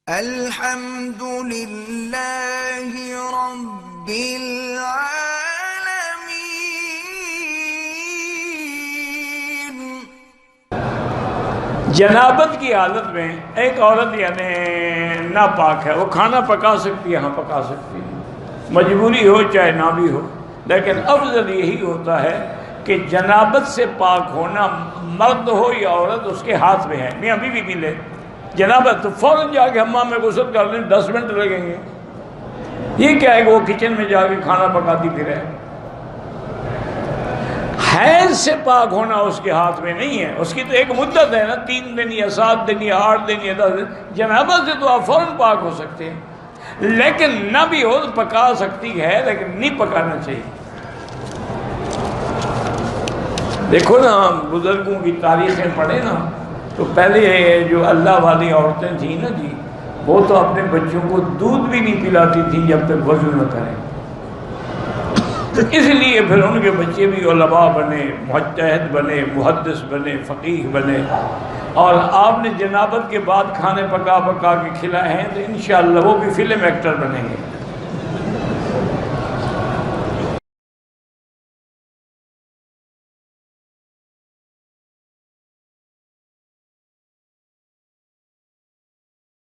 الحمد للہ رب العالمین۔ جنابت کی حالت میں ایک عورت یعنی ناپاک ہے، وہ کھانا پکا سکتی ہے، ہاں پکا سکتی ہے، مجبوری ہو چاہے نہ بھی ہو، لیکن افضل یہی ہوتا ہے کہ جنابت سے پاک ہونا مرد ہو یا عورت اس کے ہاتھ میں ہے۔ میاں بیوی بھی لے جنابت تو فوراً جا کے حمام میں غسل کر لیں، 10 منٹ لگیں گے۔ یہ کیا ہے کہ وہ کچن میں جا کے کھانا پکاتی پھرے؟ حیض سے پاک ہونا اس کے ہاتھ میں نہیں ہے، اس کی تو ایک مدت ہے نا، 3 دن یا 7 دن یا 8 دن یا 10 دن۔ جنابت سے تو آپ فوراً پاک ہو سکتے ہیں، لیکن نہ بھی ہو تو پکا سکتی ہے، لیکن نہیں پکانا چاہیے۔ دیکھو نا، بزرگوں کی تاریخیں پڑھیں نا، تو پہلے جو اللہ والی عورتیں تھیں نا جی، وہ تو اپنے بچوں کو دودھ بھی نہیں پلاتی تھیں جب تک وضو نہ کریں۔ اس لیے پھر ان کے بچے بھی علماء بنے، مجتہد بنے، محدث بنے، فقیہ بنے، اور آپ نے جنابت کے بعد کھانے پکا پکا کے کھلائے ہیں تو انشاءاللہ وہ بھی فلم ایکٹر بنیں گے۔